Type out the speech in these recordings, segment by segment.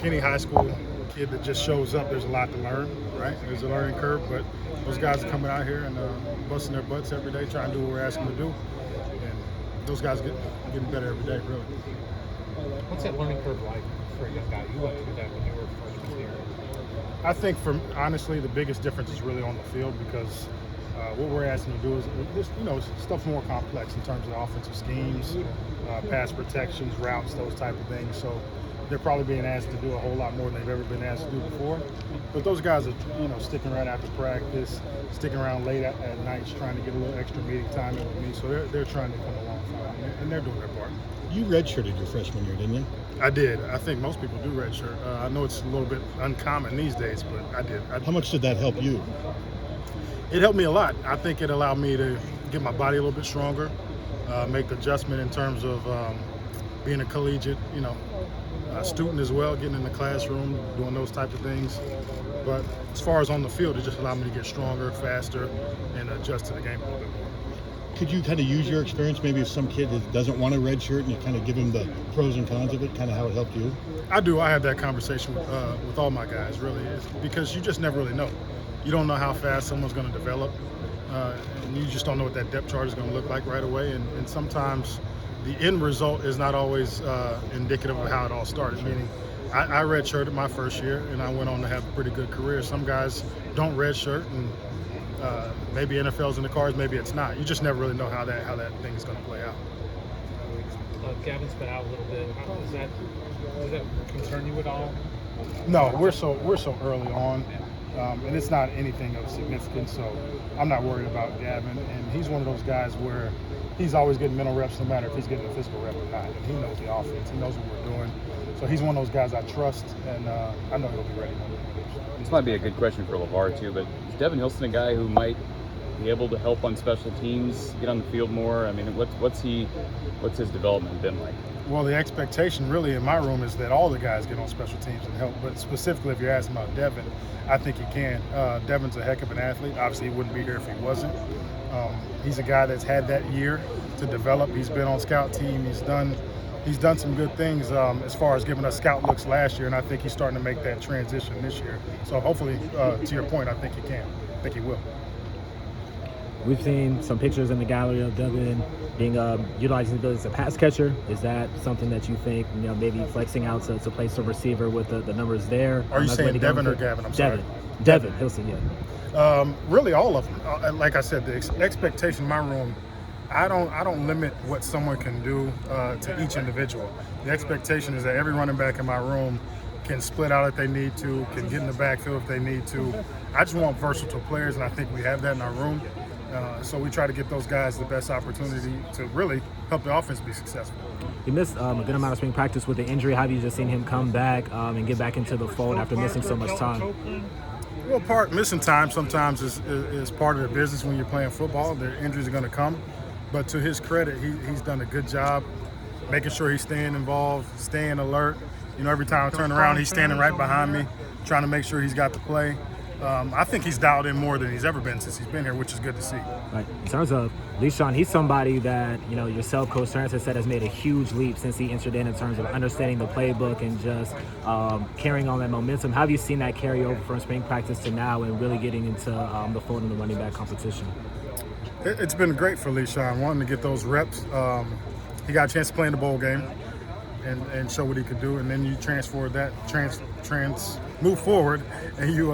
Any high school kid that just shows up, there's a lot to learn, right? There's a learning curve, but those guys are coming out here and busting their butts every day, trying to do what we're asking them to do. And those guys getting better every day, really. What's that learning curve like for a young guy? You went through that when you were freshman here. I think, honestly, the biggest difference is really on the field because what we're asking to do is just, stuff more complex in terms of offensive schemes, pass protections, routes, those type of things. So they're probably being asked to do a whole lot more than they've ever been asked to do before. But those guys are, sticking around after practice, sticking around late at nights, trying to get a little extra meeting time in with me. So they're trying to come along fine, and they're doing their part. You redshirted your freshman year, didn't you? I did. I think most people do redshirt. I know it's a little bit uncommon these days, but I did. How much did that help you? It helped me a lot. I think it allowed me to get my body a little bit stronger, make adjustment in terms of being a collegiate, student as well, getting in the classroom, doing those type of things. But as far as on the field, it just allowed me to get stronger, faster, and adjust to the game a little bit more. Could you kind of use your experience, maybe if some kid that doesn't want a red shirt, and you kind of give him the pros and cons of it, kind of how it helped you? I do. I have that conversation with all my guys, really, because you just never really know. You don't know how fast someone's going to develop, and you just don't know what that depth chart is going to look like right away. And sometimes the end result is not always indicative of how it all started, meaning I redshirted my first year, and I went on to have a pretty good career. Some guys don't redshirt, and maybe NFL's in the cards, maybe it's not. You just never really know how that thing is going to play out. Gavin's been out a little bit. Does that concern you at all? No, we're so early on, and it's not anything of significance. So I'm not worried about Gavin, and he's one of those guys where he's always getting mental reps, no matter if he's getting a physical rep or not. And he knows the offense. He knows what we're doing. So he's one of those guys I trust, and I know he'll be ready when we finish. This might be a good question for LeVar too, but is Devin Hilson a guy who might be able to help on special teams, get on the field more? I mean, what's his development been like? Well, the expectation really in my room is that all the guys get on special teams and help. But specifically, if you're asking about Devin, I think he can. Devin's a heck of an athlete. Obviously, he wouldn't be here if he wasn't. He's a guy that's had that year to develop. He's been on scout team. He's done some good things as far as giving us scout looks last year, and I think he's starting to make that transition this year. So hopefully, to your point, I think he can. I think he will. We've seen some pictures in the gallery of Devin being utilizing his ability as a pass catcher. Is that something that you think, maybe flexing out to place a receiver with the numbers there? Are you saying Devin or Gavin? I'm sorry. Devin Hilson, yeah. Really, all of them. Like I said, the expectation in my room, I don't limit what someone can do to each individual. The expectation is that every running back in my room can split out if they need to, can get in the backfield if they need to. I just want versatile players, and I think we have that in our room. So we try to get those guys the best opportunity to really help the offense be successful. He missed a good amount of spring practice with the injury. How have you just seen him come back and get back into the fold after missing so much time? Well, missing time sometimes is part of the business when you're playing football. The injuries are going to come. But to his credit, he's done a good job making sure he's staying involved, staying alert. Every time I turn around, he's standing right behind me, trying to make sure he's got the play. I think he's dialed in more than he's ever been since he's been here, which is good to see. Right. In terms of LeSean, he's somebody that, yourself, Coach Stearns, has said has made a huge leap since he entered in terms of understanding the playbook and just carrying on that momentum. How have you seen that carry over from spring practice to now and really getting into the fold in the running back competition? It's been great for LeSean, wanting to get those reps. He got a chance to play in the bowl game and show what he could do, and then you transfer that, move forward, and you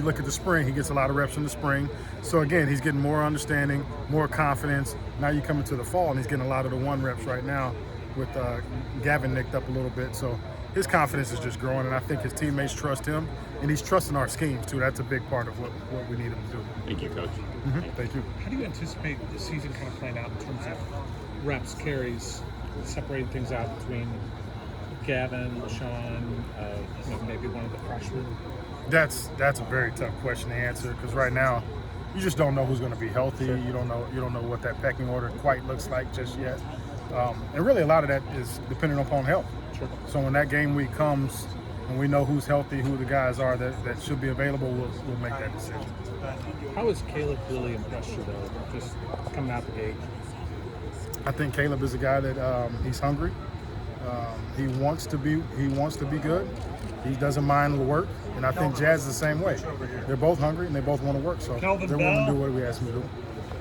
look at the spring. He gets a lot of reps in the spring. So again, he's getting more understanding, more confidence. Now you come into the fall, and he's getting a lot of the one reps right now with Gavin nicked up a little bit. So his confidence is just growing, and I think his teammates trust him, and he's trusting our schemes too. That's a big part of what we need him to do. Thank you, Coach. Mm-hmm. Thank you. How do you anticipate the season kind of playing out in terms of reps, carries, separating things out between Gavin, LeSean, maybe one of the freshmen? That's a very tough question to answer because right now you just don't know who's going to be healthy. Sure. You don't know what that pecking order quite looks like just yet, and really a lot of that is dependent upon health. Sure. So when that game week comes and we know who's healthy, who the guys are that should be available, we'll make that decision. How has Caleb really impressed you though, just coming out the gate? I think Caleb is a guy that he's hungry. He wants to be good. He doesn't mind the work, and I think Jazz is the same way. They're both hungry and they both want to work, so they're willing to do what we ask them to do.